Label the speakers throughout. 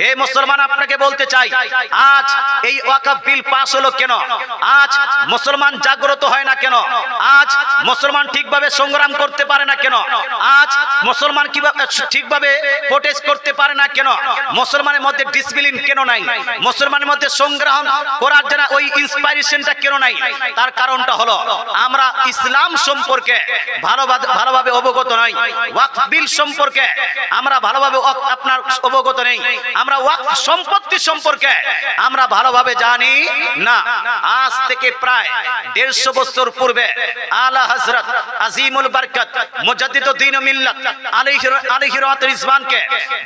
Speaker 1: হে মুসলমান আপনাকে বলতে চাই, আজ এই ওয়াকফ বিল পাস হলো কেন? আজ মুসলমান জাগ্রত হয় না কেন? আজ মুসলমান ঠিকভাবে সংগ্রাম করতে পারে না কেন? আজ মুসলমান কিভাবে ঠিকভাবে প্রোটেস্ট করতে পারে না কেন? মুসলমানের মধ্যে ডিসিপ্লিন কেন নাই? মুসলমানের মধ্যে সংগ্রাম করার জন্য ওই ইন্সপিরেশনটা কেন নাই? তার কারণটা হলো আমরা ইসলাম সম্পর্কে ভালোভাবে অবগত নই, ওয়াকফ বিল সম্পর্কে আমরা ভালোভাবে আপনার অবগত নেই, আমরা ওয়াকফ সম্পত্তি সম্পর্কে আমরা ভালোভাবে জানি না। আজ থেকে প্রায় 150 বছর পূর্বে আলা হযরত আজিমুল বরকত মুজাদ্দিদুদ্দিন মিল্লাত আলাইহি রাহমাতুল ইসলামকে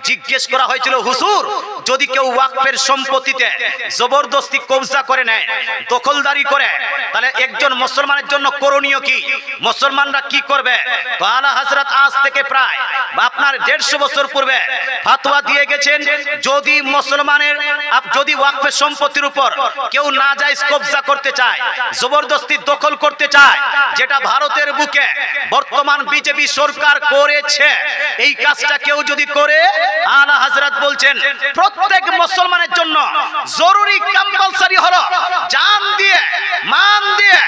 Speaker 1: জিজ্ঞেস করা হয়েছিল, হুজুর যদি কেউ ওয়াকফের সম্পত্তিতে জবরদস্তি কবজা করে নেয়, দখলদারি করে, তাহলে একজন মুসলমানের জন্য করণীয় কি? মুসলমানরা কি করবে? তো আলা হযরত আজ থেকে প্রায় আপনার 150 বছর পূর্বে ফতোয়া দিয়ে গেছেন, যদি মুসলমানের যদি ওয়াকফের সম্পত্তির উপর কেউ নাজায়েজ কবজা করতে চায়, জবরদস্তি দখল করতে চায়, যেটা ভারতের বুকে বর্তমান বিজেপি সরকার করেছে, এই কাজটা কেউ যদি করে, আলা হযরত বলছেন প্রত্যেক মুসলমানের জন্য জরুরি কম্পালসারি হলো জান দিয়ে, মান দিয়ে,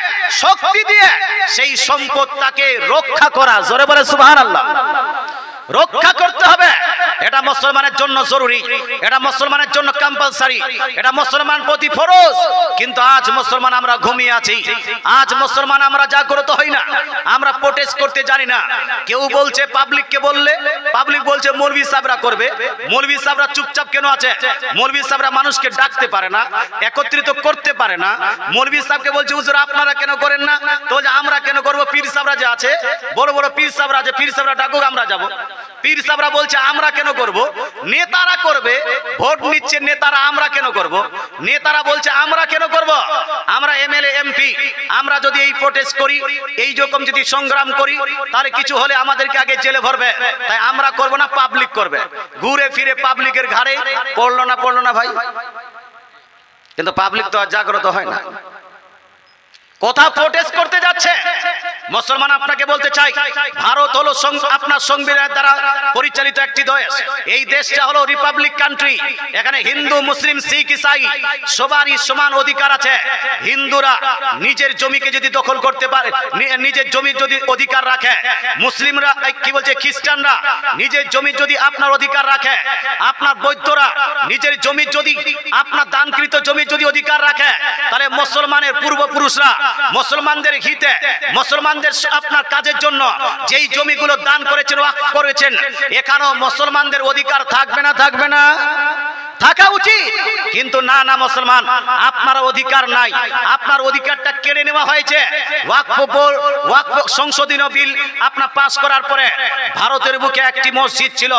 Speaker 1: শক্তি দিয়ে সেই সম্পদটাকে রক্ষা করা। জোরে বলে সুবহানাল্লাহ। রক্ষা করতে হবে, এটা মুসলমানের জন্য জরুরি, এটা মুসলমানের জন্য কম্পালসারি, এটা মুসলমান প্রতি ফরজ। কিন্তু আজ মুসলমান আমরা ঘুমিয়ে আছি, আজ মুসলমান আমরা জাগ্রত হই না, আমরা প্রোটেস্ট করতে জানি না। কেউ বলছে পাবলিককে বললে, পাবলিক বলছে মৌলভী সাহেবরা করবে। মৌলভী সাহেবরা চুপচাপ কেন আছে? মৌলভী সাহেবরা মানুষকে ডাকতে পারে না, একত্রিত করতে পারে না। মৌলভী সাহেবকে বলছে হুজুর আপনারা কেন করেন না? তো বলছে আমরা কেন করব? পীর সাহেবরা যে আছে, বড় বড় পীর সাহেবরা আছে, পীর সাহেবরা ডাকুক আমরা যাব। পীর সাহেবরা বলছে আমরা কেন করব? নেতারা করবে, ভোট নিচ্ছে নেতারা, আমরা কেন করব? নেতারা বলছে আমরা কেন করব? আমরা এমএলএ এমপি, আমরা যদি এই প্রোটেস্ট করি, এই রকম যদি সংগ্রাম করি, তাহলে কিছু হলে আমাদেরকে আগে জেলে ভরবে, তাই আমরা করব না, পাবলিক করবে। ঘুরে ফিরে পাবলিকের ঘাড়ে পড়লো না ভাই? কিন্তু পাবলিক তো আর জাগ্রত হয় না। কোথা প্রোটেস্ট করতে যাচ্ছে? মুসলমান আপনাকে বলতে চাই, ভারত হলো আপনার সংবিধানের দ্বারা পরিচালিত একটি দেশ। এই দেশটা হলো রিপাবলিক কান্ট্রি। এখানে হিন্দু, মুসলিম, শিখ, ইসাই সবারই সমান অধিকার আছে। হিন্দুরা নিজের জমিকে যদি দখল করতে পারে, নিজের জমির যদি অধিকার রাখে, মুসলিমরা কি বলছে, খ্রিস্টানরা নিজের জমির যদি আপনার অধিকার রাখে, আপনার বৌদ্ধরা নিজের জমির যদি আপনার দানকৃত জমির যদি অধিকার রাখে, তাহলে মুসলমানের পূর্বপুরুষরা মুসলমানদের হিতে, মুসলমানদের আপনার কাজের জন্য যেই জমিগুলো দান করেছেন, ওয়াকফ করেছেন, এখানেও মুসলমানদের অধিকার থাকবে না? থাকবে না? থাকা উচিত। কিন্তু না না, মুসলমান আপনার অধিকার নাই, আপনার অধিকারটা কেড়ে নেওয়া হয়েছে। ওয়াকফ সংশোধনী বিল আপনার পাস করার পরে ভারতের বুকে একটি মসজিদ ছিল,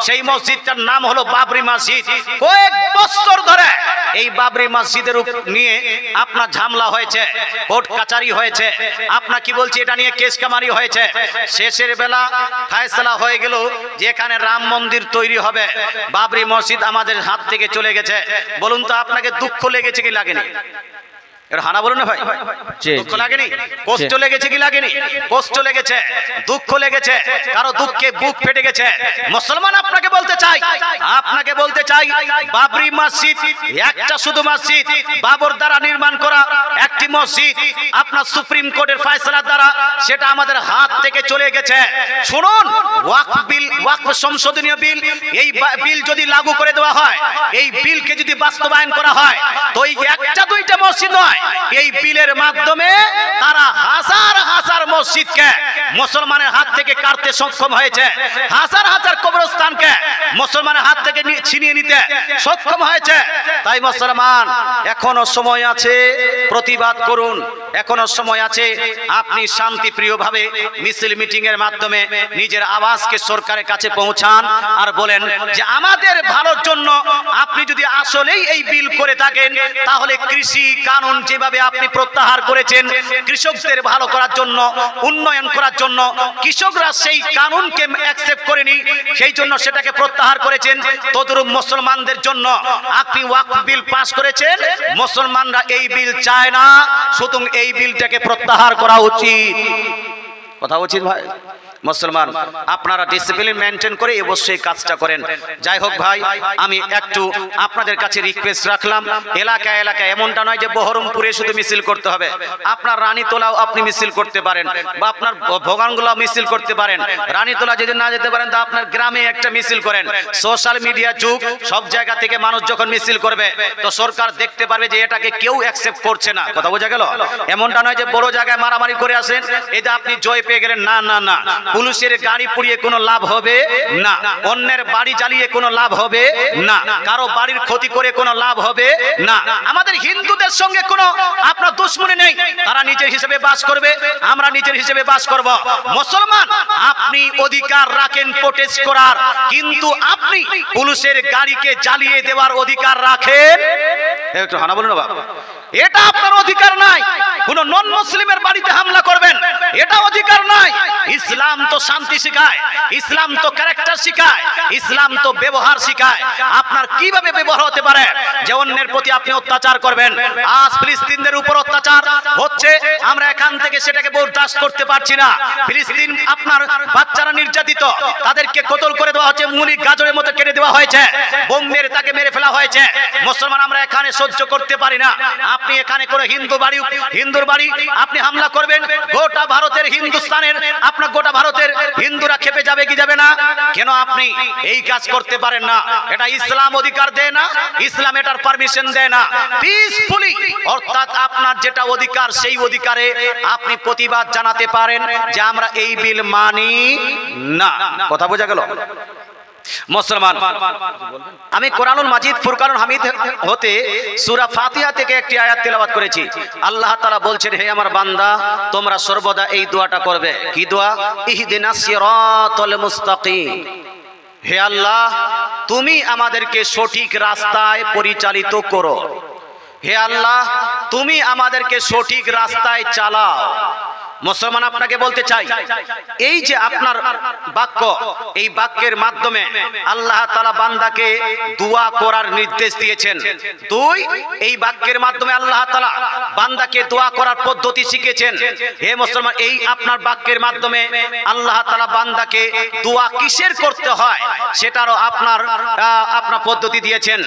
Speaker 1: সেই মসজিদটার নাম হলো বাবরি মসজিদ। কয়েক বছর ধরে এই বাবরি মসজিদের নিয়ে আপনার ঝামেলা হয়েছে, কোর্ট কাচারি হয়েছে, আপনার কি বলছি এটা নিয়ে কেস কামারি হয়েছে। শেষের বেলা ফয়সালা হয়ে গেল যে এখানে রাম মন্দির তৈরি হবে। বাবরি মসজিদ আমাদের হাত থেকে চলে গেছে। বলুন তো আপনাকে দুঃখ লেগেছে কি লাগেনি? এর হানা বলুন না ভাই, দুঃখ লাগেনি? কষ্ট লেগেছে কি লাগেনি? কষ্ট লেগেছে, দুঃখ লেগেছে, কারো দুঃখে বুক ফেটে গেছে। মুসলমান আপনাকে বলতে চাই, বাবরি মসজিদ একটা শুধু মসজিদ, বাবর দ্বারা নির্মাণ করা একটি মসজিদ, আপনার সুপ্রিম কোর্টের ফয়সালার দ্বারা সেটা আমাদের হাত থেকে চলে গেছে। শুনুন, ওয়াকফ বিল, ওয়াকফ সংশোধনী বিল, এই বিল যদি লাগু করে দেওয়া হয়, এই বিলকে যদি বাস্তবায়ন করা হয়, তো এই একটা দুইটা মসজিদ নয়, এই বিলের মাধ্যমে তারা হাজার হাজার মসজিদকে মুসলমানের হাত থেকে কাটতে সক্ষম হয়েছে, হাজার হাজার কবরস্থানকে মুসলমানের হাত থেকে ছিনিয়ে নিতে সক্ষম হয়েছে। তাই মুসলমান এখনো সময় আছে, প্রতিবাদ করুন, এখনো সময় আছে। আপনি শান্তিপ্রিয়ভাবে মিছিল মিটিং এর মাধ্যমে নিজের আওয়াজকে সরকারের কাছে পৌঁছান আর বলেন যে আমাদের ভালোর জন্য আপনি যদি আসলেই এই বিল করে থাকেন, তাহলে কৃষি কানুন যেভাবে আপনি প্রত্যাহার করেছেন, কৃষকদের ভালো করার জন্য, উন্নয়ন করার জন্য, কৃষকরা সেই কানুনকে অ্যাকসেপ্ট করেনি, সেই জন্য সেটাকে প্রত্যাহার করেছেন। তদরূপ মুসলমানদের জন্য আপনি ওয়াকফ বিল পাস করেছেন, মুসলমানরা এই বিল চায় না, সুতরাং এই বিলটাকে প্রত্যাহার করা উচিত। কথা উচিত ভাই? মুসলমান আপনারা ডিসিপ্লিন মেনটেন করে অবশ্যই কাজটা করেন। যাই হোক ভাই, আমি একটু আপনাদের কাছে রিকোয়েস্ট রাখলাম, এলাকায় এলাকায় এমনটা নয় যে বহরমপুরে শুধু মিছিল করতে হবে, আপনার রানীতলাও আপনি মিছিল করতে পারেন বা আপনার ভোগানগুলা মিছিল করতে পারেন। রানীতলা যদি না যেতে পারেন তা আপনার গ্রামে একটা মিছিল করেন। সোশ্যাল মিডিয়া যুগ, সব জায়গা থেকে মানুষ যখন মিছিল করবে তো সরকার দেখতে পারবে যে এটাকে কেউ অ্যাকসেপ্ট করছে না। কথা বোঝা গেল? এমনটা নয় যে বড় জায়গায় মারামারি করে আসেন এই যে আপনি জয় পেয়ে গেলেন, না না না, পুলিশের গাড়ি পুড়িয়ে কোনো লাভ হবে না, অন্যের বাড়ি জ্বালিয়ে কোনো লাভ হবে না, কারো বাড়ির ক্ষতি করে কোনো লাভ হবে না। আমাদের হিন্দুদের সঙ্গে কোনো আপনার দুশ্মনী নেই, তারা নিজের হিসেবে বাস করবে, আমরা নিজের হিসেবে বাস করব। মুসলমান আপনি অধিকার রাখেন প্রোটেস্ট করার, কিন্তু আপনি পুলিশের গাড়িকে জ্বালিয়ে দেওয়ার অধিকার রাখেন? একটু হানা বলুন না বাবা, এটা আপনার অধিকার নাই। কোন নন মুসলিমের বাড়িতে হামলা করবেন, এটা অধিকার নাই। ইসলাম তো শান্তি শিখায়, ইসলাম তো ক্যারেক্টার শিখায়, ইসলাম তো ব্যবহার শিখায়। আপনার কিভাবে ব্যবহার হতে পারে যে অন্যের প্রতি আপনি অত্যাচার করবেন? আজ ফিলিস্তিনদের উপর অত্যাচার হচ্ছে, আমরা এখান থেকে সেটাকে বরদাস্ত করতে পারছি না। ফিলিস্তিন আপনার বাচ্চারা নির্যাতিত, তাদেরকে কতল করে দেওয়া হচ্ছে, মুলি গাজরের মতো কেটে দেওয়া হয়েছে, বোম মেরে তাকে মেরে ফেলা হয়েছে। মুসলমান আমরা এখানে সহ্য করতে পারি না। আপনি এখানে করে হিন্দুর বাড়ি আপনি হামলা করবেন, গোটা ভারতের হিন্দুস্তানের আপনার গোটা ভারতের হিন্দুরা খেপে যাবে কি যাবে না? কেন আপনি এই কাজ করতে পারেন না? এটা ইসলাম অধিকার দেয় না, ইসলাম এটার পারমিশন দেয় না। পিসফুলি, অর্থাৎ আপনার যেটা অধিকার সেই অধিকারে আপনি প্রতিবাদ জানাতে পারেন যে আমরা এই বিল মানি না। কথা বোঝা গেল? মুসলমান আমি কোরআনুল মাজিদ ফুরকানুল হামিদ হতে সূরা ফাতিহা থেকে একটি আয়াত তেলাওয়াত করেছি। আল্লাহ তাআলা বলছেন, হে আমার বান্দা, তোমরা সর্বদা এই দোয়াটা করবে। কি দোয়া? ইহদিনাস সিরাতাল মুস্তাকিম। হে আল্লাহ, তুমি আমাদেরকে সঠিক রাস্তায় পরিচালিত করো। হে আল্লাহ, তুমি আমাদেরকে সঠিক রাস্তায় চালাও। মুসলমান আপনাকে বলতে চাই, এই যে আপনার বাক্য, এই বাক্যের মাধ্যমে আল্লাহ তাআলা বান্দাকে দোয়া করার নির্দেশ দিয়েছেন। দুই, এই বাক্যের মাধ্যমে আল্লাহ তাআলা বান্দাকে দোয়া করার পদ্ধতি শিখিয়েছেন। হে মুসলমান, এই আপনার বাক্যের মাধ্যমে আল্লাহ তাআলা বান্দাকে দোয়া কিসের করতে হয় সেটারও আপনার পদ্ধতি দিয়েছেন।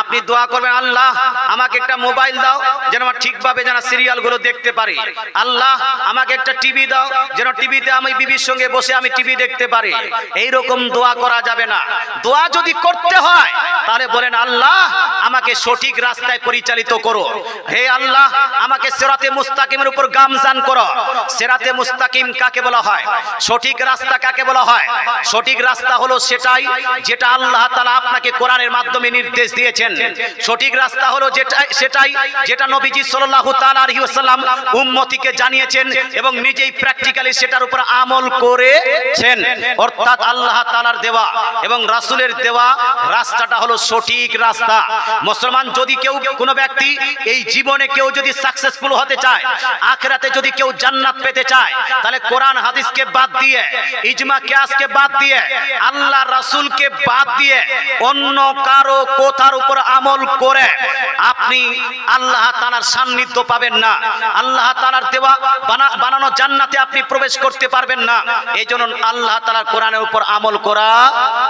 Speaker 1: আপনি দোয়া করবেন, আল্লাহ আমাকে একটা মোবাইল দাও যেন আমার ঠিকভাবে যেন সিরিয়ালগুলো দেখতে পারি। আল্লাহ আমাকে একটা টিভি দাও যেন টিভিতে আমি বিবির সঙ্গে বসে আমি টিভি দেখতে পারি। এই রকম দোয়া করা যাবে না। দোয়া যদি করতে হয় তাহলে বলেন, আল্লাহ আমাকে সঠিক রাস্তায় পরিচালিত করো। হে আল্লাহ, আমাকে সিরাতে মুস্তাকিমের উপর গামজান করো। সিরাতে মুস্তাকিম কাকে বলা হয়? সঠিক রাস্তা কাকে বলা হয়? সঠিক রাস্তা হলো সেটাই যেটা আল্লাহ তাআলা আপনাকে কোরআনের মাধ্যমে নির্দেশ দিয়েছেন। সঠিক রাস্তা হলো সেটাই যেটা নবীজি সাল্লাল্লাহু তাআলা আলাইহি ওয়াসাল্লাম উম্মতিকে জানিয়েছেন এবং নিজেই প্র্যাকটিক্যালি সেটার উপর আমল করেছেন। অর্থাৎ আল্লাহ তাআলার দেওয়া এবং রাসূলের দেওয়া রাস্তাটা হলো সঠিক রাস্তা। মুসলমান, যদি কেউ কোনো ব্যক্তি এই জীবনে কেউ যদি সাকসেসফুল হতে চায়, আখিরাতে যদি কেউ জান্নাত পেতে চায়, তাহলে কোরআন হাদিসকে বাদ দিয়ে, ইজমা কিয়াসকে বাদ দিয়ে, আল্লাহ রাসূলকে বাদ দিয়ে অন্য কারো কথার উপর আমল করে আপনি আল্লাহ তাআলার সান্নিধ্য পাবেন না। আল্লাহ তাআলার দেওয়া বানানো জান্নাতে আপনি প্রবেশ করতে পারবেন না। এই জন্য আল্লাহ তাআলার কোরআনের উপর আমল করা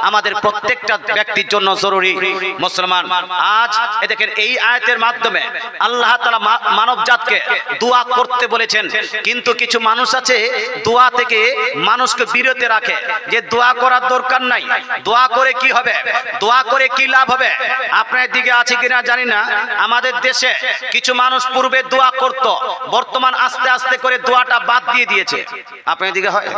Speaker 1: আমাদের প্রত্যেকটা ব্যক্তির জন্য জরুরি। মুসলমান, আজ দেখেন এই আয়াতের মাধ্যমে আল্লাহ তাআলা মানব জাতকে দোয়া করতে বলেছেন, কিন্তু কিছু মানুষ আছে দোয়া থেকে মানুষকে বিরত রাখে, যে দোয়া করার দরকার নাই, দোয়া করে কি হবে, দোয়া করে কি লাভ হবে। আপনার দিকে আছে কিনা জানি না, আমাদের দেশে কিছু মানুষ পূর্বে দোয়া করত, বর্তমান আস্তে আস্তে করে দোয়াটা বাদ দিয়ে দিয়েছে। আপনার দিকে হয়?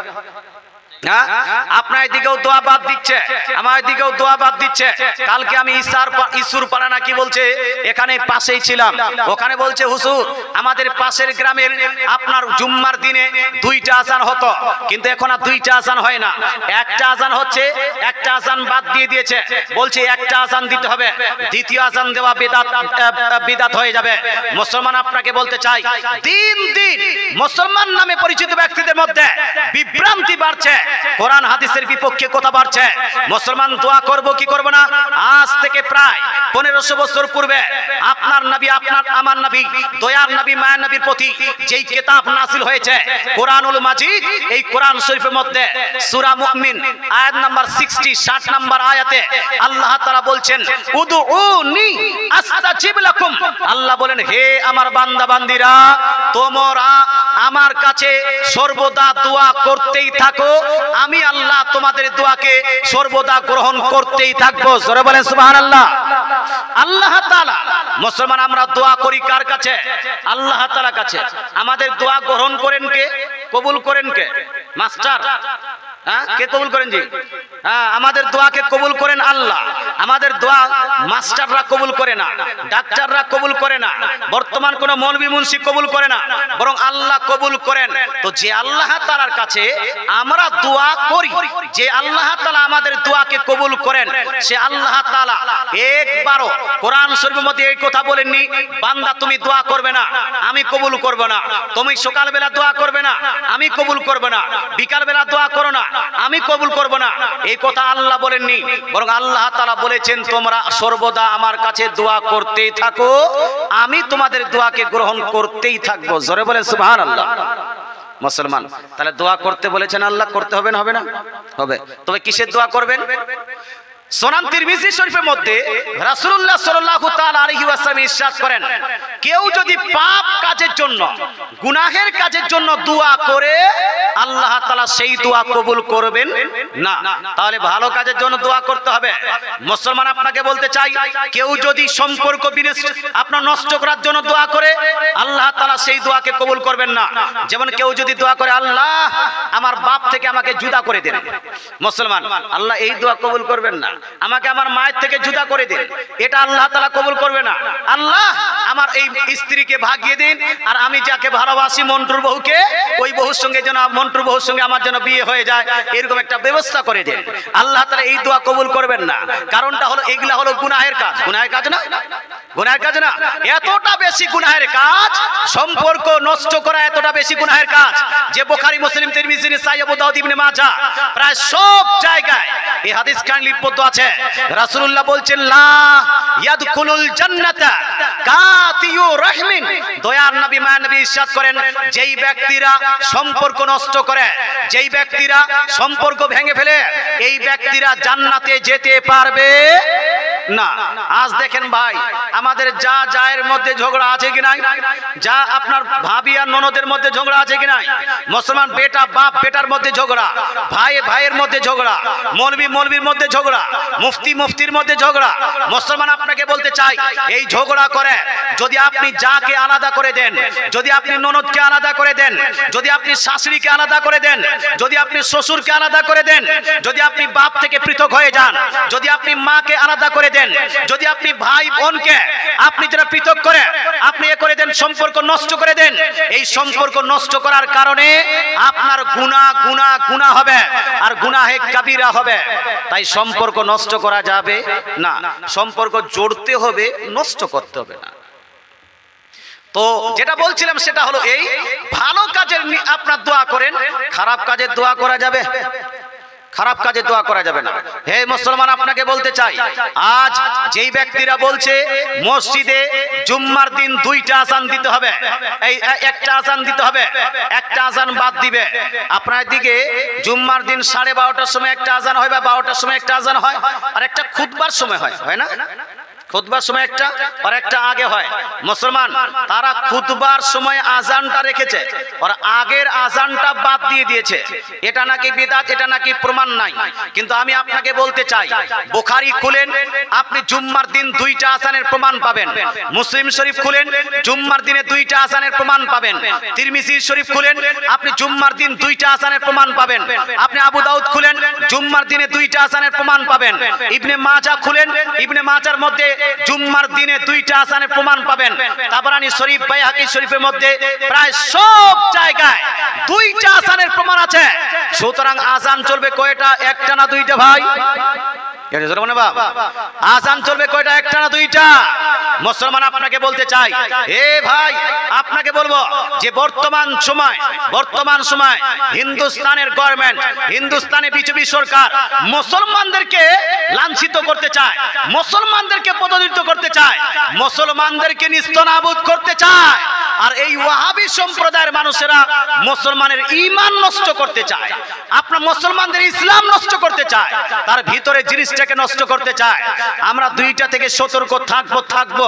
Speaker 1: আপনার দিকেও দোয়া বাদ দিচ্ছে, আমার দিকেও দোয়া বাদ দিচ্ছে। কালকে আমি ইসুর পাড়া নাকি বলছে, এখানে পাশেই ছিলাম, ওখানে বলছে হুজুর আমাদের পাশের গ্রামের আপনার জুম্মার দিনে 2টা আজান হতো, কিন্তু এখন আর 2টা আজান হয় না, একটা আজান হচ্ছে, একটা আজান বাদ দিয়ে দিয়েছে। বলছে একটা আজান দিতে হবে, দ্বিতীয় আজান দেওয়া বিদআত হয়ে যাবে। মুসলমান, আপনাকে বলতে চাই, দিন দিন মুসলমান নামে পরিচিত ব্যক্তিদের মধ্যে বিভ্রান্তি বাড়ছে। কোরআন হাদিসের বিপক্ষে কথা বলছে। মুসলমান দোয়া করব কি করব না? আজ থেকে প্রায় 1500 বছর পূর্বে আপনার নবী, আপনার আমার নবী, দয়ার নবী, মায়ের নবীর প্রতি যেই কিতাব নাযিল হয়েছে কোরআনুল মাজিদ, এই কোরআন শরীফের মধ্যে সূরা মুমিন আয়াত নাম্বার 60 নম্বর আয়াতে আল্লাহ তাআলা বলছেন উদউনি আস্তাজিব লাকুম। আল্লাহ বলেন, হে আমার বান্দা বান্দিরা, তোমরা আমার কাছে সর্বদা দোয়া করতেই থাকো, আমি আল্লাহ তোমাদের দোয়াকে সর্বদা গ্রহণ করতেই থাকবো। জোরে বলেন সুবহানাল্লাহ। আল্লাহ তাআলা, মুসলমান আমরা দোয়া করি কার কাছে? আল্লাহ তাআলার কাছে। আমাদের দোয়া গ্রহণ করেন কে? কবুল করেন কে? মাস্টার? হ্যাঁ, কে কবুল করেন? জি হ্যাঁ, আমাদের দোয়াকে কবুল করেন আল্লাহ। আমাদের দোয়া মাস্টাররা কবুল করে না, ডাক্তাররা কবুল করে না, বর্তমান কোন মৌলভী মুন্সি কবুল করে না, বরং আল্লাহ কবুল করেন। তো যে আল্লাহ তাআলার কাছে আমরা দোয়া করি, যে আল্লাহ তাআলা আমাদের দোয়াকে কবুল করেন, সে আল্লাহ তাআলা একবারও কোরআন শরীফের মধ্যে এই কথা বলেননি, বান্দা তুমি দোয়া করবে না, আমি কবুল করব না। তুমি সকালবেলা দোয়া করবে না, আমি কবুল করব না। বিকালবেলা দোয়া করো না, আমি কবুল করব না। এই কথা আল্লাহ বলেননি, বরং আল্লাহ তাআলা বলেছেন তোমরা সর্বদা আমার কাছে দোয়া করতেই থাকো, আমি তোমাদের দোয়াকে গ্রহণ করতেই থাকবো। জোরে বলেন সুবহানাল্লাহ। মুসলমান তাহলে দোয়া করতে বলেছেন আল্লাহ, করতে হবে না? হবে না? হবে। তবে কিসের দোয়া করবেন? সুনান তিরমিজি শরীফের মধ্যে রাসূলুল্লাহ সাল্লাল্লাহু তাআলা আলাইহি ওয়াসাল্লাম ইরশাদ করেন, কেউ যদি পাপ কাজের জন্য, গুনাহের কাজের জন্য দোয়া করে, আল্লাহ তাআলা সেই দোয়া কবুল করবেন না। তাহলে ভালো কাজের জন্য দোয়া করতে হবে। মুসলমান আপনাকে বলতে চাই, কেউ যদি সম্পর্ক আপনার নষ্ট করার জন্য দোয়া করে, আল্লাহ তাআলা সেই দোয়াকে কবুল করবেন না। যেমন কেউ যদি দোয়া করে, আল্লাহ আমার বাপ থেকে আমাকে জুদা করে দেন, মুসলমান আল্লাহ এই দোয়া কবুল করবেন না। আমাকে আমার মায়ের থেকে জুদা করে দিন, এটা আল্লাহ তাআলা কবুল করবে না। আল্লাহ আমার এই স্ত্রীকে ভাগিয়ে দিন, আর আমি যাকে ভালোবাসি মন্টুর বহুকে, ওই বহুর সঙ্গে যেন, মন্টুর বহুর সঙ্গে আমার যেন বিয়ে হয়ে যায়, এরকম একটা ব্যবস্থা করে দিন। আল্লাহ তাআলা এই দোয়া কবুল করবেন না। কারণটা হলো এগুলা হলো গুনাহের কাজ। গুনাহের কাজ না? গুনাহের কাজ না? এতটা বেশি গুনাহের কাজ, সম্পর্ক নষ্ট করা এতটা বেশি গুনাহের কাজ, যে বুখারী, মুসলিম, তিরমিজি, নাসাঈ, আবু দাউদ, ইবনে মাজাহ প্রায় সব জায়গায় এই হাদিস কান লিপিবদ্ধ আছে। রাসূলুল্লাহ বলছেন, লা ইয়াদখুলুল জান্নাতা কাতিয়ু রাহমিন। দয়ার নবী, মায়ের নবী ইরশাদ করেন, যেই ব্যক্তিরা সম্পর্ক নষ্ট করে, যেই ব্যক্তিরা সম্পর্ক ভেঙে ফেলে, এই ব্যক্তিরা জান্নাতে যেতে পারবে না। আজ দেখেন ভাই, আমাদের যা জায়ের মধ্যে ঝগড়া আছে কি নাই, যা আপনার ভাবি আর ননদের মধ্যে ঝগড়া আছে কি নাই, মুসলমান বেটা বাপ বেটার মধ্যে ঝগড়া, ভাই ভাইয়ের মধ্যে ঝগড়া, মৌলভী মৌলভীর মধ্যে ঝগড়া, মুফতি মুফতির মধ্যে ঝগড়া। মুসলমান আপনাকে বলতে চাই, এই ঝগড়া করে যদি আপনি যাকে আলাদা করে দেন, যদি আপনি ননদকে আলাদা করে দেন, যদি আপনি শাশুড়িকে আলাদা করে দেন, যদি আপনি শ্বশুরকে আলাদা করে দেন, যদি আপনি বাপ থেকে পৃথক হয়ে যান, যদি আপনি মাকে আলাদা করে দেন, যদি আপনি ভাই বোনকে আপনি যারা পৃথক করে আপনি এ করে দেন, সম্পর্ক নষ্ট করে দেন, এই সম্পর্ক নষ্ট করার কারণে আপনার গুনাহ গুনাহ গুনাহ হবে, আর গুনাহে কাবিরা হবে। তাই সম্পর্ক নষ্ট করা যাবে না, সম্পর্ক জোড়তে হবে, নষ্ট করতে হবে না। তো যেটা বলছিলাম সেটা হলো, এই ভালো কাজের আপনার দোয়া করেন, খারাপ কাজের দোয়া করা যাবে? খারাপ কাজে দোয়া করা যাবে না। হে মুসলমান আপনাকে বলতে চাই, আজ যেই ব্যক্তিরা বলছে মসজিদে জুম্মার দিন 2টা আযান দিতে হবে, এই একটা আযান দিতে হবে, একটা আযান বাদ দিবে। আপনার দিকে জুম্মার দিন 12:30টার সময় একটা আযান হয়, বা 12টার সময় একটা আযান হয়, আর একটা খুতবার সময় হয়, হয় না? খুতবার সময় একটা, আর একটা আগে হয়। মুসলমান তারা খুতবার সময় আজানটা রেখেছে, আর আগের আজানটা বাদ দিয়ে দিয়েছে। এটা নাকি বিদআত, এটা নাকি প্রমাণ নাই। কিন্তু আমি আপনাকে বলতে চাই, বুখারী খুলেন, আপনি জুম্মার দিন 2টা আজানের প্রমাণ পাবেন। মুসলিম শরীফ খুলেন, জুম্মার দিনে 2টা আজানের প্রমাণ পাবেন। তিরমিজি শরীফ খুলেন, আপনি জুম্মার দিন 2টা আজানের প্রমাণ পাবেন। আপনি আবু দাউদ খুলেন, জুম্মার দিনে 2টা আজানের প্রমাণ পাবেন। ইবনে মাজাহ খুলেন, ইবনে মাজাহর মধ্যে জুম্মার দিনে 2টা আযানের প্রমাণ পাবেন। তাবরানী শরীফ, বাইহাকী শরীফের মধ্যে প্রায় সব জায়গায় 2টা আযানের প্রমাণ আছে। সুতরাং আযান চলবে কয়টা? একটা না 2টা ভাই? আযান চলবে কয়টা? একটা না 2টা? মুসলমান আপনাকে বলতে চাই, এ ভাই আপনাকে বলবো যে বর্তমান সময় হিন্দুস্তানের গভর্নমেন্ট, হিন্দুস্তানে বিজেপি সরকার মুসলমানদেরকে লাঞ্ছিত করতে চায়, মুসলমানদেরকে পদদলিত করতে চায়, মুসলমানদেরকে নিস্তনাবুদ করতে চায়। আর এই ওয়াহাবি সম্প্রদায়ের মানুষেরা মুসলমানের ঈমান নষ্ট করতে চায়, আপনার মুসলমানদের ইসলাম নষ্ট করতে চায়, তার ভিতরে জিনিসটাকে নষ্ট করতে চায়। আমরা দুইটা থেকে সতর্ক থাকবো,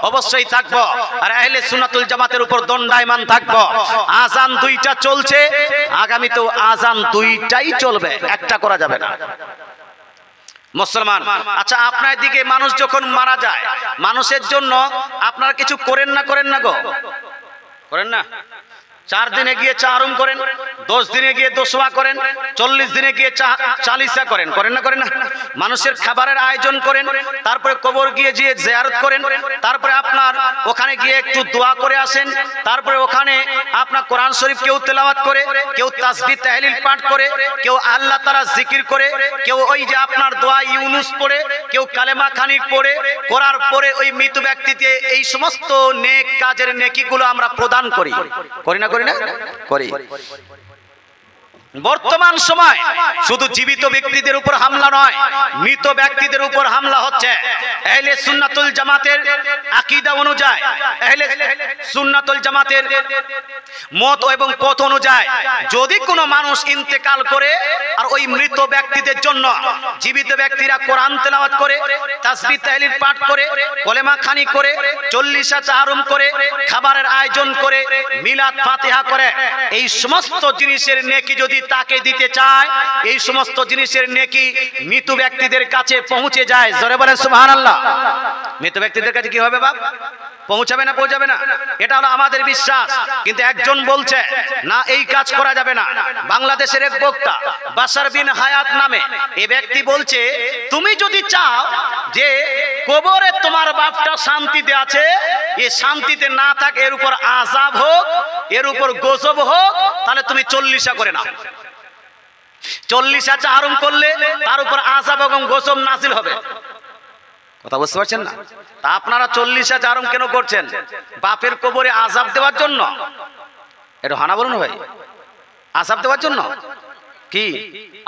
Speaker 1: অবশ্যই থাকবো। আর আহলে সুন্নাতুল জামাতের উপর দণ্ডায়মান থাকবো। আজান দুইটা চলছে, আগামীতেও আজান দুইটাই চলবে, একটা করা যাবে না। মুসলমান, আচ্ছা আপনার দিকে মানুষ যখন মারা যায়, মানুষের জন্য আপনারা কিছু করেন না গো? করেন না? 4 দিনে গিয়ে চারুম করেন, 10 দিনে গিয়ে দোসওয়া করেন, 40 দিনে গিয়ে চালিসা করেন না? মানুষের খাবারের আয়োজন করেন, তারপরে কবর গিয়ে জিয়ারত করেন, তারপরে আপনার ওখানে গিয়ে একটু দোয়া করে আসেন, তারপরে ওখানে আপনার কোরআন শরীফ কেউ তেলাওয়াত করে, কেউ তাসবিহ তাহলিল পাঠ করে, কেউ আল্লাহ তাআলা জিকির করে, কেউ ওই যে আপনার দোয়া ইউনুস পড়ে, কেউ কালেমা খানি পড়ে, করার পরে ওই মৃত ব্যক্তিকে এই সমস্ত নেক কাজের নেকিগুলো আমরা প্রদান করি না? করি। বর্তমান সময় শুধু জীবিত ব্যক্তিদের উপর হামলা নয়, মৃত ব্যক্তিদের উপর হামলা হচ্ছে। আহলে সুন্নাতুল জামাতের আকীদা অনুযায়ী, আহলে সুন্নাতুল জামাতের মত এবং পথ অনুযায়ী যদি কোনো মানুষ ইন্তেকাল করে আর ওই মৃত ব্যক্তিদের জন্য জীবিত ব্যক্তিরা কোরআন তেলাওয়াত করে, তাসবিহ তাহলিল পাঠ করে, কলেমা খানি করে, 40 তাহরুম করে, খাবারের আয়োজন করে, মিলাদ ফাতিহা করে, এই সমস্ত জিনিসের নেকি যদি তাকে দিতে চায়, এই সমস্ত জিনিসের নেকি মৃত ব্যক্তিদের কাছে পৌঁছে যায়। জোরে বলেন সুবহানাল্লাহ। মৃত ব্যক্তিদের কাছে কি হবে বাপ? পৌঁছাবে না? এটা হলো আমাদের বিশ্বাস। কিন্তু একজন বলছে না, এই কাজ করা যাবে না। বাংলাদেশের এক বক্তা বাশার বিন হায়াত নামে এই ব্যক্তি বলছে, তুমি যদি চাও যে কবরে তোমার বাপটা শান্তিতে আছে, এই শান্তিতে না থাকে, এর উপর আযাব হোক, এর উপর গজব হোক, তাহলে তুমি 40 করে নাও। 40 চারুম করলে তার উপর আযাব এবং গজব নাযিল হবে। কথা বুঝতে পারছেন না? তা আপনারা 40 চারুম কেন করছেন? বাপের কবরে আযাব দেওয়ার জন্য? এটা হানা বলুন ভাই, আযাব দেওয়ার জন্য? কি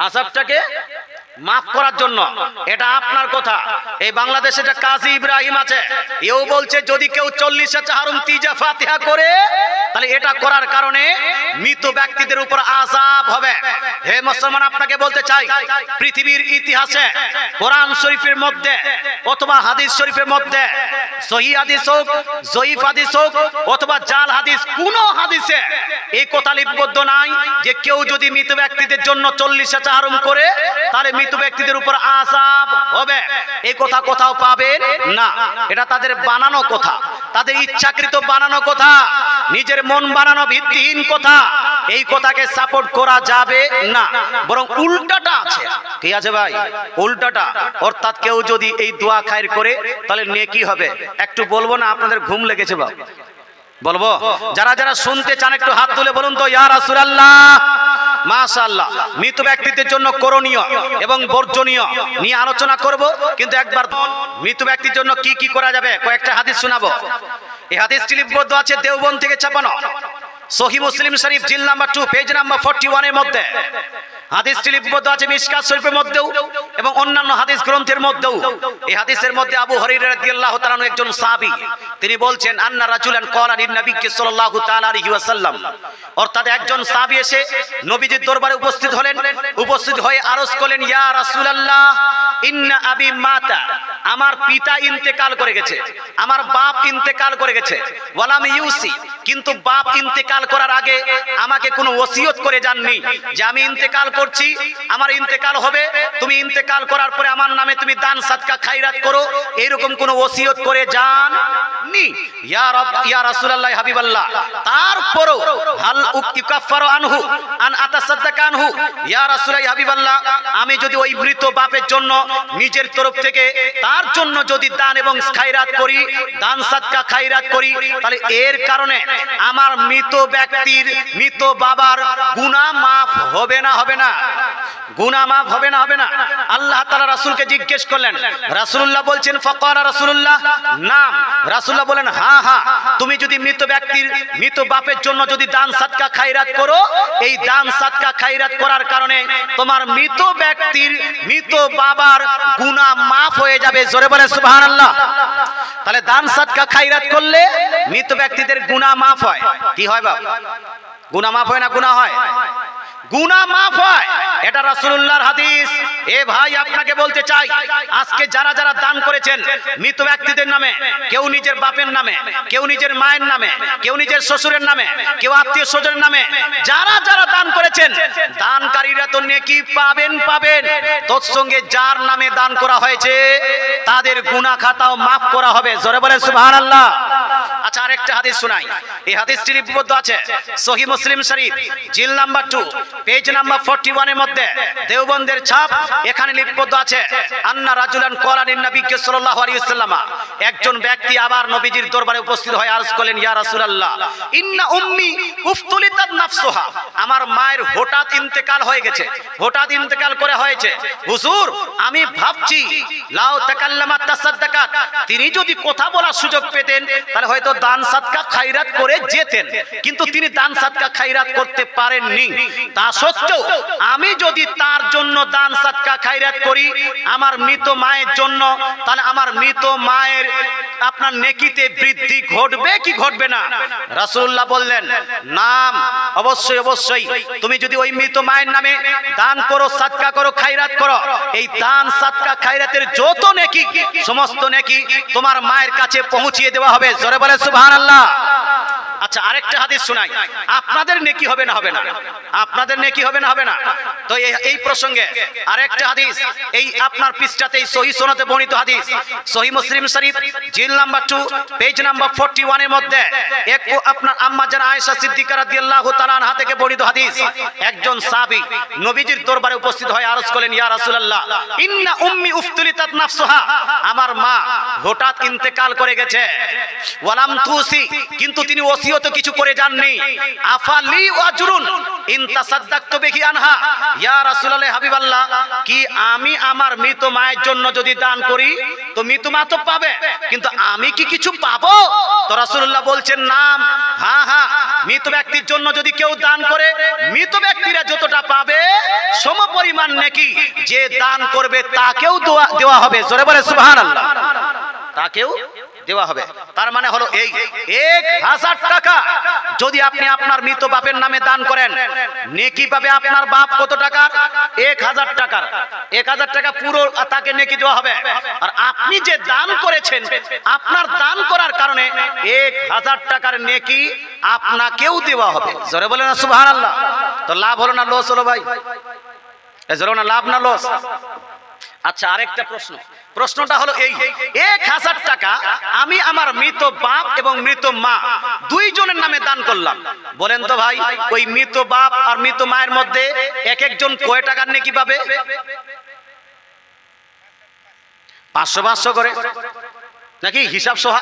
Speaker 1: আযাবটাকে মাফ করার জন্য? এটা আপনার কথা। এই বাংলাদেশে একটা কাজী ইব্রাহিম আছে, এও বলছে যদি কেউ 40 তাহরুম তিজা ফাতিহা করে, তাহলে এটা করার কারণে মৃত ব্যক্তিদের উপর আযাব হবে। হে মুসলমান, আপনাকে বলতে চাই, পৃথিবীর ইতিহাসে কোরআন শরীফের মধ্যে অথবা হাদিস শরীফের মধ্যে, সহিহ হাদিস হোক, জয়ীফ হাদিস হোক অথবা জাল হাদিস, কোন হাদিসে এই কথা লিপিবদ্ধ নাই যে কেউ যদি মৃত ব্যক্তিদের জন্য 40 তাহরুম করে তাহলে মৃত ব্যক্তিদের উপর আযাব হবে। এই কথা কোথাও পাবেন না। এটা তাদের বানানো কথা, তাদের ইচ্ছাকৃত বানানো কথা, নিজের মন বানানো ভিত্তিহীন কথা। এই কথাকে সাপোর্ট করা যাবে না, বরং উল্টাটা আছে। কি আছে ভাই? উল্টাটা। অর্থাৎ কেউ যদি এই দোয়া খায়ের করে তাহলে নেকি হবে। একটু বলবো না? আপনাদের ঘুম লেগেছে বাবা? বলবো? যারা শুনতে চান একটু হাত তুলে বলুন তো, ইয়া রাসূলুল্লাহ। মাশাআল্লাহ। মৃত ব্যক্তিদের জন্য করণীয় এবং বর্জনীয় নিয়ে আলোচনা করব, কিন্তু একবার মৃত ব্যক্তির জন্য কি কি করা যাবে কয়েকটা হাদিস শোনাবো। এই হাদিসটি লিপিবদ্ধ আছে দেওবন্দ থেকে ছাপানো সহিহ মুসলিম শরীফ জিল নাম্বার 2 পেজ নাম্বার 41 এর মধ্যে। হাদিসটি লিপিবদ্ধ আছে মিশকাত শরীফের মধ্যেও এবং অন্যান্য হাদিস গ্রন্থের মধ্যেও। এই হাদিসের মধ্যে আবু হুরায়রা রাদিয়াল্লাহু তাআলা আনহু একজন সাহাবী, তিনি বলছেন আন্না রাজুলান ক্বালা লিন নবী সাল্লাল্লাহু তাআলা আলাইহি ওয়াসাল্লাম, অর্থাৎ একজন সাহাবী এসে নবীজির দরবারে উপস্থিত হলেন, উপস্থিত হয়ে আরজ করলেন, ইয়া রাসূলুল্লাহ ইন্না আবি মাতা, আমার পিতা ইন্তেকাল করে গেছে, আমার বাপ ইন্তেকাল করে গেছে, ওয়ালাম ইউসি, কিন্তু বাপ ইন্তেকাল করার আগে আমাকে কোনো ওসিয়ত করে যাননি যে আমি ইন্তেকাল করছি, আমার ইন্তেকাল হবে, তুমি ইন্তেকাল করার পরে আমার নামে তুমি দান সাদকা খায়রাত করো, এরকম কোনো ওসিয়ত করে যাননি। ইয়া রাসূলুল্লাহ হাবিবাল্লাহ, তারপরও হাল ইউকাফারু আনহু আন আতাসাদদাকা আনহু, ইয়া রাসূলুল্লাহ হাবিবাল্লাহ, আমি যদি ওই মৃত বাপের জন্য নিজের তরফ থেকে তার জন্য যদি দান এবং খায়রাত করি, দান সাদকা খায়রাত করি, তাহলে এর কারণে আমার মৃত ব্যক্তির, মৃত বাবার গুনাহ মাফ হবে না? হবে না? গুনাহ মাফ হবে না? হবে না? আল্লাহ তাআলা রাসূলকে জিজ্ঞেস করলেন, রাসূলুল্লাহ বলছেন ফাকারা রাসূলুল্লাহ নাম, রাসূলুল্লাহ বলেন হ্যাঁ হ্যাঁ, তুমি যদি মৃত ব্যক্তির মৃত বাপের জন্য যদি দান সাদকা খায়রাত করো, এই দান সাদকা খায়রাত করার কারণে তোমার মৃত ব্যক্তির মৃত বাবার গুনাহ মাফ হয়ে যাবে। জোরে বলে সুবহানাল্লাহ। তাহলে দান সাদকা খায়রাত করলে মৃত ব্যক্তিদের গুনাহ মাফ হয়। কি হয় বাবা? গুনাহ মাফ হয় না গুনাহ হয়? গুনাহ মাফ হয়, এটা রাসূলুল্লাহর হাদিস। এ ভাই আপনাকে বলতে চাই, আজকে যারা যারা দান করেছেন মৃত ব্যক্তিদের নামে, কেউ নিজের বাপের নামে, কেউ নিজের মায়ের নামে, কেউ নিজের শ্বশুরের নামে, কেউ আত্মীয় স্বজনের নামে, যারা যারা দান করেছেন দানকারীরা তো নেকি পাবেন পাবেন, তোর সঙ্গে যার নামে দান করা হয়েছে তাদের গুনাহ খাতাও মাফ করা হবে। জোরে বলেন সুবহানাল্লাহ। আচ্ছা আরেকটা হাদিস শোনাই, এই হাদিসটি লিপিবদ্ধ আছে সহিহ মুসলিম শরীফ জিল নাম্বার 2 পেজ নাম্বার 41 এর মধ্যে, দেওবন্দের ছাপ, এখানে লিপিবদ্ধ আছে আন্না রাজুলান ক্বালা লিন নবী সাল্লাল্লাহু আলাইহি ওয়াসাল্লাম, একজন ব্যক্তি আবার নবীজির দরবারে উপস্থিত হয়ে আরজ করলেন, ইয়া রাসূলুল্লাহ ইন্না উম্মি উফতুলিতাত নাফসুহা, আমার মায়ের হঠাৎ ইন্তেকাল হয়ে গেছে, হঠাৎ ইন্তেকাল করে হয়েছে হুজুর, আমি ভাবছি লাউ তাকাল্লামাত তাসাদ্দাকাত, তিনি যদি কথা বলার সুযোগ পেতেন তাহলে হয়তো দান সাদকা খায়রাত করে যেতেন, কিন্তু তিনি দান সাদকা খায়রাত করতে পারেননি। তা সত্ত্বেও আমি যদি তার জন্য দান সাদকা খায়রাত করি আমার মৃত মায়ের জন্য, তাহলে আমার মৃত মায়ের আপনার নেকিতে বৃদ্ধি ঘটবে কি ঘটবে না? রাসূলুল্লাহ বললেন নাম, অবশ্যই অবশ্যই, তুমি যদি ওই মৃত মায়ের নামে দান করো, সাদকা করো, খায়রাত করো, এই দান সাদকা খায়রাতের যত নেকি সমস্ত নেকি তোমার মায়ের কাছে পৌঁছিয়ে দেওয়া হবে। জোরে বলে সুবহানাল্লাহ। আচ্ছা আরেকটা হাদিস শোনাই, আপনাদের নেকি হবে না? হবে না? আপনাদের নেকি হবে না? হবে না? তো এই প্রসঙ্গে আরেকটা হাদিস, এই আপনার পৃষ্ঠাতেই সহিহ সনদে বর্ণিত হাদিস, সহিহ মুসলিম শরীফ জিল নাম্বার 2 পেজ নাম্বার 41 এর মধ্যে এক আপনার আম্মা জান আয়েশা সিদ্দিকা রাদিয়াল্লাহু তাআলা আনহা থেকে বর্ণিত হাদিস, একজন সাহাবী নবীজির দরবারে উপস্থিত হয়ে আরজ করলেন, ইয়া রাসূলুল্লাহ ইন্না উম্মি উফতুলিতাত নাফসুহা, আমার মা হঠাৎ ইন্তেকাল করে গেছে, ওয়ালাম তুসি, কিন্তু তিনি ওসিয়ত কিছু করে যাননি, আফালি আজরুন ইন তাসাদদাকতু বিহি আনহা, ইয়া রাসূলুল্লাহ হাবিবাল্লাহ, কি আমি আমার মৃত মায়ের জন্য যদি দান করি তো মৃত মা তো পাবে, কিন্তু আমি কি কিছু পাবো? তো রাসূলুল্লাহ বলছেন নাম, হ্যাঁ হ্যাঁ, মৃত ব্যক্তির জন্য যদি কেউ দান করে মৃত ব্যক্তিরা যতটা পাবে সমপরিমাণ নেকি যে দান করবে তাকেও দেওয়া হবে। জোরে বলে সুবহানাল্লাহ। তাকেও দেওয়া হবে। তার মানে হলো এই 1000 টাকা যদি আপনি আপনার মৃত বাপের নামে দান করেন, নেকি পাবে আপনার বাপ কত টাকার? 1000 টাকার। 1000 টাকা পুরো তাকে নেকি দেওয়া হবে। আর আপনি যে দান করেছেন, আপনার দান করার কারণে 1000 টাকার নেকি আপনাকেও দেওয়া হবে। জোরে বলেন না সুবহানাল্লাহ। তো লাভ হলো না লস হলো ভাই? জোরে না, লাভ না লস? আচ্ছা আরেকটা প্রশ্ন, প্রশ্নটা হলো এই 1000 টাকা আমি আমার মৃত বাপ এবং মৃত মা দুইজনের নামে দান করলাম, বলেন তো ভাই ওই মৃত বাপ আর মৃত মায়ের মধ্যে এক একজন কয় টাকার নেকি পাবে? 500 করে নাকি হিসাব সহ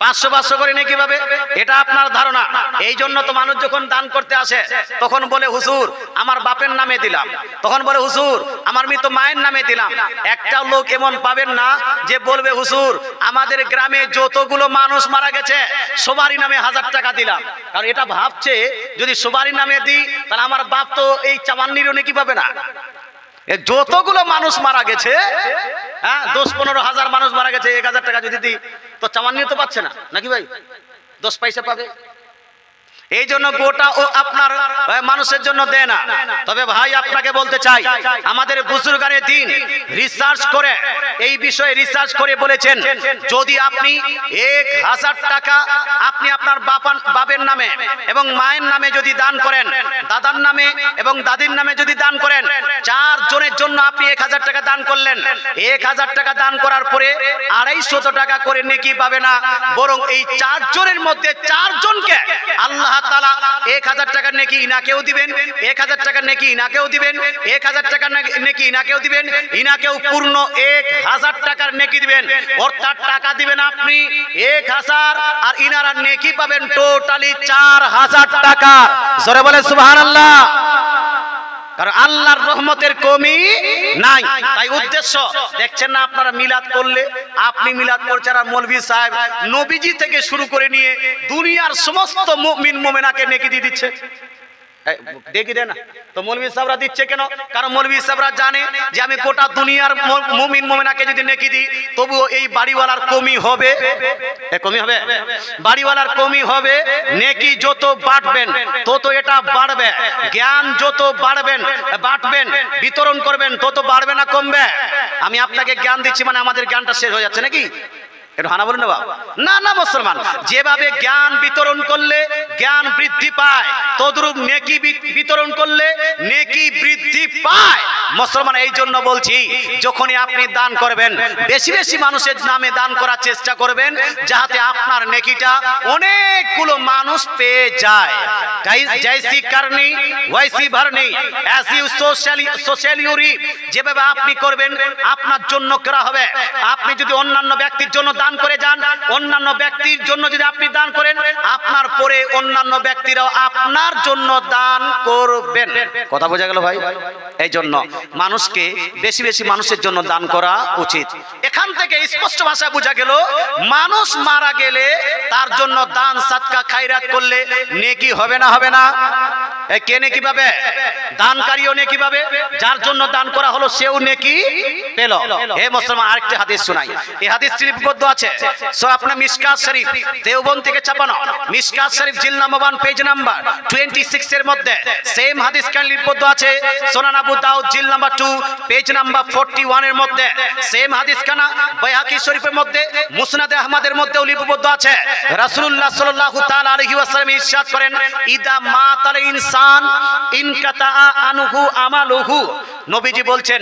Speaker 1: 500 করে নেকি পাবে, এটা আপনার ধারণা। এই জন্য তো মানুষ যখন দান করতে আসে তখন বলে হুজুর আমার বাপের নামে দিলাম, তখন বলে হুজুর আমার মৃত মায়ের নামে দিলাম। একটা লোক এমন পাবেন না যে বলবে হুজুর আমাদের গ্রামে যতগুলো মানুষ মারা গেছে সবারই নামে 1000 টাকা দিলাম, কারণ এটা ভাবছে যদি সবারই নামে দিই তাহলে আমার বাপ তো এই 54 নেকি পাবে না। যতগুলো মানুষ মারা গেছে, হ্যাঁ 10-15 হাজার মানুষ মারা গেছে, 1000 টাকা যদি দিই তো 54 তো পাচ্ছে না নাকি ভাই, 10 পয়সা পাবে। এই জন্য গোটা ও আপনার মানুষের জন্য দেয় না। তবে ভাই আপনাকে বলতে চাই আমাদের বুজুর্গানে দিন রিসার্চ করে এই বিষয়ে রিসার্চ করে বলেছেন যদি আপনি 1000 টাকা আপনি আপনার বাপের নামে এবং মায়ের নামে যদি দান করেন, দাদার নামে এবং দাদির নামে যদি দান করেন, 4 জনের জন্য আপনি 1000 টাকা দান করলেন। 1000 টাকা দান করার পরে 250 টাকা করে নেকি পাবে না, বরং এই 4 জনের মধ্যে 4 জনকে আল্লাহ তাআলা 1000 টাকা নেকি ইনাকেও দিবেন, 1000 টাকা নেকি ইনাকেও দিবেন, 1000 টাকা নেকি ইনাকেও দিবেন, ইনাকেও পূর্ণ 1000 টাকার নেকি দিবেন। অর্থাৎ টাকা দিবেন আপনি 1000 আর ইনারা নেকি পাবেন টোটালি 4000 টাকা। জোরে বলে সুবহানাল্লাহ। কারণ আল্লাহর রহমতের কমি নাই। তাই উদ্দেশ্য দেখছেন না আপনারা মিলাদ করলে, আপনি মিলাদ করছেন আর মৌলভী সাহেব নবীজি থেকে শুরু করে নিয়ে দুনিয়ার সমস্ত মুমিন মুমিনাকে নেকি দিয়ে দিচ্ছে। দেখি দেন না তো মৌলভী সাহেবরা দিচ্ছে কেন? কারণ মৌলভী সাহেবরা জানে যে আমি গোটা দুনিয়ার মুমিন মুমিনাকে যদি নেকি দিই তবুও এই বাড়িওয়ালার কমি হবে, কমি হবে, বাড়িওয়ালার কমি হবে। নেকি যত বাড়বেন তত এটা বাড়বে, জ্ঞান যত বাড়বেন বাড়বেন বিতরণ করবেন তত বাড়বে না কমবে? আমি আপনাকে জ্ঞান দিচ্ছি মানে আমাদের জ্ঞানটা শেষ হয়ে যাচ্ছে নাকি? একটু হানা বলুন না বাবা। না না মুসলমান, যেভাবে জ্ঞান বিতরণ করলে জ্ঞান বৃদ্ধি পায় তদ্রূপ নেকি বিতরণ করলে নেকি বৃদ্ধি পায় মুসলমান। এই জন্য বলছি যখনই আপনি দান করবেন বেশি বেশি মানুষের নামে দান করার চেষ্টা করবেন যাতে আপনার নেকিটা অনেকগুলো মানুষ পেয়ে যায়। জৈসি করনি ওয়াইসি ভরনি, অ্যাজ ইউ সোশ্যালি রিপ, যেভাবে আপনি করবেন আপনার জন্য করা হবে। আপনি যদি অন্যান্য ব্যক্তির জন্য দান করে যান, অন্যান্য ব্যক্তির জন্য যদি আপনি দান করেন আপনার পরে অন্যান্য ব্যক্তিরাও আপনার জন্য দান করবেন। কথা বোঝা গেল ভাই? এই জন্য মানুষকে বেশি বেশি মানুষের জন্য দান করা উচিত। এখান থেকে স্পষ্ট ভাষায় বোঝা গেল মানুষ মারা গেলে তার জন্য দান সাদকা খায়রাত করলে নেকি হবে না? হবে না? কে নেকি পাবে? দানকারীও নেকি পাবে, যার জন্য দান করা হলো সেও নেকি পেল। হে মুসলমান, আরেকটি হাদিস শোনাই। এই হাদিসটি লিপিবদ্ধ আছে সো আপনার মিশকাত শরীফ দেওবন্দ থেকে ছাপানো, মিশকাত শরীফ জিলদ নাম্বার 1 পেজ নাম্বার 26 এর মধ্যে সেম হাদিস কান লিপিবদ্ধ আছে। সুনান আবু দাউদ জিলদ নাম্বার 2 পেজ নাম্বার 41 এর মধ্যে সেম হাদিস কানা বাইহাকি শরীফের মধ্যে মুসনাদ আহমদের মধ্যেও লিপিবদ্ধ আছে। রাসূলুল্লাহ সাল্লাল্লাহু তাআলা আলাইহি ওয়াসাল্লাম ইরশাদ করেন, ইদা মাতাল ইনসান ইনকাতা আনহু আমালুহু। নবীজি বলছেন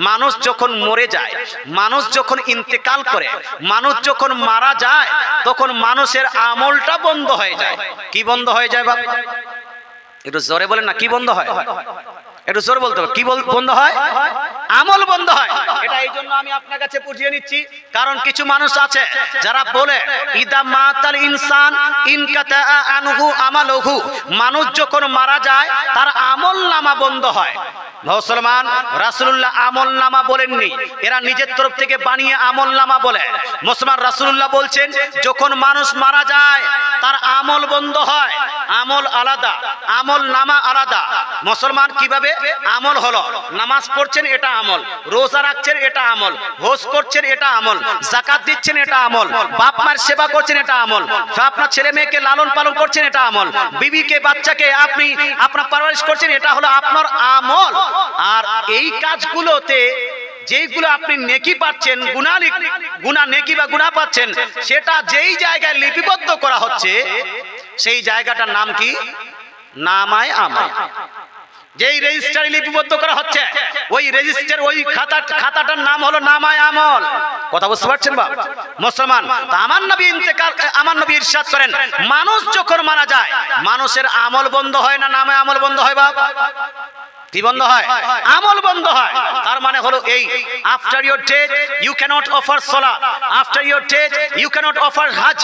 Speaker 1: মানুষ যখন মরে যায়, মানুষ যখন ইন্তেকাল করে, মানুষ যখন মারা যায় তখন মানুষের আমলটা বন্ধ হয়ে যায়। কি বন্ধ হয়ে যায় বাবা? একটু জোরে বলেন না, কি বন্ধ হয়? একটু জোরে বলতে হবে, কি বন্ধ হয়? আমল বন্ধ হয়। এটা এই জন্য আমি আপনার কাছে বুঝিয়ে নিচ্ছি, কারণ কিছু মানুষ আছে যারা বলে ইদা মাতাল ইনসান ইনকাতা আনহু আমালুহু, মানুষ যখন মারা যায় তার আমল নামা বন্ধ হয়। মুসলমান, রাসূলুল্লাহ আমল নামা বলেননি, এরা নিজের তরফ থেকে বানিয়ে আমল নামা বলে। মুসলমান, রাসূলুল্লাহ বলছেন যখন মানুষ মারা যায় তার আমল বন্ধ হয়। আমল আলাদা, আমল নামা আলাদা। মুসলমান, কিভাবে আমল হলো? নামাজ পড়ছেন এটা আমল, রোজা রাখছেন এটা আমল, হজ করছেন এটা আমল, যাকাত দিচ্ছেন এটা আমল, বাপ মার সেবা করছেন এটা আমল, আপনার ছেলে মেয়েকে লালন পালন করছেন এটা আমল, বিবিকে বাচ্চাকে আপনি আপনার পরওয়ারিশ করছেন এটা হলো আপনার আমল। আর এই কাজগুলোতে যেইগুলো আপনি নেকি পাচ্ছেন, গুনাহ নেকি বা গুনাহ পাচ্ছেন, সেটা যেই জায়গায় লিপিবদ্ধ করা হচ্ছে সেই জায়গাটার নাম কি? নামায়ে আমল। যেই রেজিস্টারে লিপিবদ্ধ করা হচ্ছে ওই রেজিস্টার, ওই খাতাটার নাম হলো নামায়ে আমল। কথা বুঝতে পারছেন বাবা? মুসলমান, আমার নবী ইরশাদ করেন মানুষ যখন মারা যায় মানুষের আমল বন্ধ হয় না নামায়ে আমল বন্ধ হয় বাবা? কি বন্ধ হয়? আমল বন্ধ হয়। তার মানে হলো এই, after your death you cannot offer সালাত, after your death you cannot offer হজ,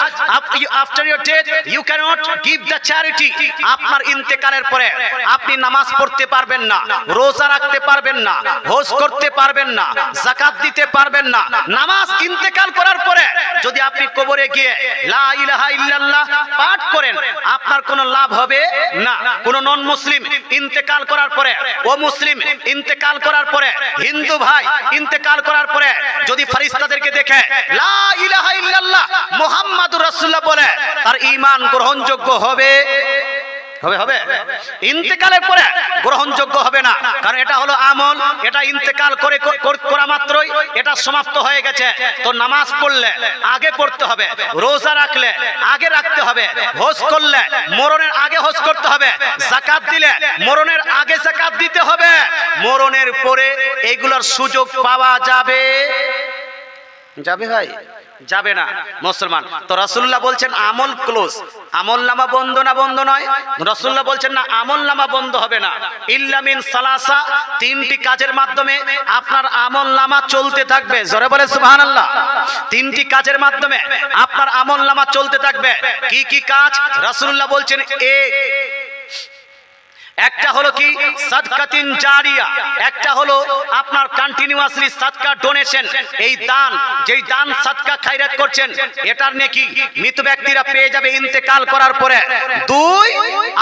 Speaker 1: after your death you cannot give the charity. আপনার ইন্তেকালের পরে আপনি নামাজ পড়তে পারবেন না, রোজা রাখতে পারবেন না, হজ করতে পারবেন না, যাকাত দিতে পারবেন না। নামাজ ইন্তেকাল করার পরে যদি আপনি কবরে গিয়ে লা ইলাহা ইল্লাল্লাহ পাঠ করেন আপনার কোনো লাভ হবে না। কোন নন মুসলিম ইন্তেকাল করার পরে, ও মুসলিম ইন্তেকাল করার পরে, হিন্দু ভাই ইন্তেকাল করার পরে যদি ফেরেশতাদেরকে দেখে লা ইলাহা ইল্লাল্লাহ মুহাম্মাদুর রাসূলুল্লাহ বলে তার ঈমান গ্রহণযোগ্য হবে? হবে? ইন্তেকালের পরে গ্রহণযোগ্য হবে না, কারণ এটা হলো আমল, এটা ইন্তেকাল করা মাত্রই এটা সমাপ্ত হয়ে গেছে। তো নামাজ পড়লে আগে পড়তে হবে, রোজা রাখলে আগে রাখতে হবে, হজ করলে মরণের আগে হজ করতে হবে, যাকাত দিলে মরণের আগে যাকাত দিতে হবে। মরণের পরে এগুলোর সুযোগ পাওয়া যাবে ভাই? যাবে না মুসলমান। তো রাসূলুল্লাহ বলছেন আমল ক্লোজ, আমল নামা বন্ধ না? বন্ধ নয়। রাসূলুল্লাহ বলছেন না, আমল নামা বন্ধ হবে না ইল্লা মিন সালাসা, তিনটি কাজের মাধ্যমে আপনার আমল নামা চলতে থাকবে। জোরে বলে সুবহানাল্লাহ। তিনটি কাজের মাধ্যমে আপনার আমল নামা চলতে থাকবে। কি কি কাজ? রাসূলুল্লাহ বলছেন, একটা হলো কি সাদকাতিন জারিয়া, একটা হলো আপনার কন্টিনিউয়াসলি সাদকা ডোনেশন, এই দান, যেই দান সাদকা খায়রাত করছেন এটার নেকি মৃত ব্যক্তিরা পেয়ে যাবে ইন্তেকাল করার পরে। দুই,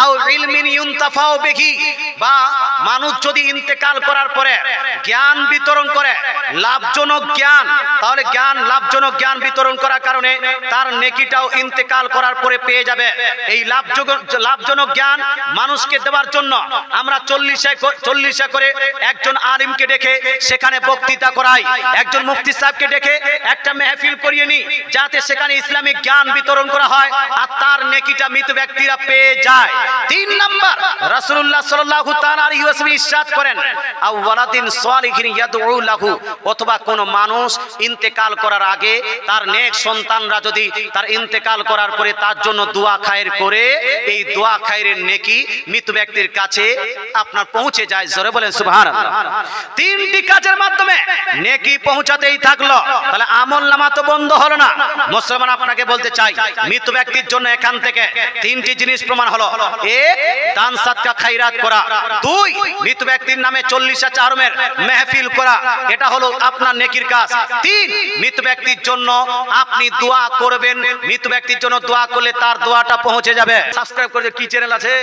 Speaker 1: আও ইলমিন ইউনতাফাউ বিহি, বা মানুষ যদি ইন্তেকাল করার পরে জ্ঞান বিতরণ করে, লাভজনক জ্ঞান, তাহলে জ্ঞান, লাভজনক জ্ঞান বিতরণ করার কারণে তার নেকিটাও ইন্তেকাল করার পরে পেয়ে যাবে। এই লাভজনক জ্ঞান মানুষকে দেওয়ার জন্য আমরা 40 করে একজন আলিমকে ডেকে সেখানে বক্তৃতা করাই, একজন মুফতি সাহেবকে ডেকে একটা মেহফিল করিয়ে নি, যাতে সেখানে ইসলামিক জ্ঞান বিতরণ করা হয় আর তার নেকিটা মৃত ব্যক্তিরা পেয়ে যায়। 3 নাম্বার, রাসূলুল্লাহ সাল্লাল্লাহু তাআলা আলাইহি ওয়াসাল্লাম ইরশাদ করেন, আও ওয়ালাদিন সালিহিন ইয়াদউ লাহু, অথবা কোন মানুষ ইন্তেকাল করার আগে তার নেক সন্তানরা যদি তার ইন্তেকাল করার পরে তার জন্য দোয়া খায়ের করে, এই দোয়া খায়ের নেকি মৃত ব্যক্তির কাছে আপনার পৌঁছে যায়। জোরে বলেন সুবহানাল্লাহ। 3টি কাজের মাধ্যমে নেকি পৌঁছাতেই থাকলো, তাহলে আমলনামা তো বন্ধ হলো না। মুসলমান আপনাকে বলতে চাই, মৃত ব্যক্তির জন্য এখান থেকে 3টি জিনিস প্রমাণ হলো। 1, দান সাদকা খায়রাত করা। 2, মৃত ব্যক্তির নামে 40 চারমের মেহফিল করা, এটা হলো আপনার নেকির কাজ। 3, মৃত ব্যক্তির জন্য আপনি দোয়া করবেন, মৃত ব্যক্তির জন্য দোয়া করলে তার দোয়াটা পৌঁছে যাবে। সাবস্ক্রাইব করে, কি চ্যানেল আছে?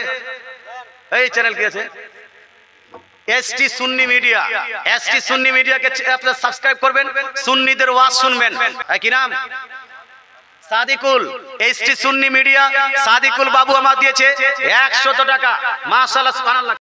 Speaker 1: এই চ্যানেল কি আছে? এসটি সুন্নি মিডিয়া। এসটি সুন্নি মিডিয়াকে আপনারা সাবস্ক্রাইব করবেন, সুন্নিদের ওয়াজ শুনবেন। কি নাম? সাদিকুল। এসটি সুন্নি মিডিয়া, সাদিকুল বাবু আমার দিয়েছে 100 টাকা। মাশাআল্লাহ, সুবহানাল্লাহ।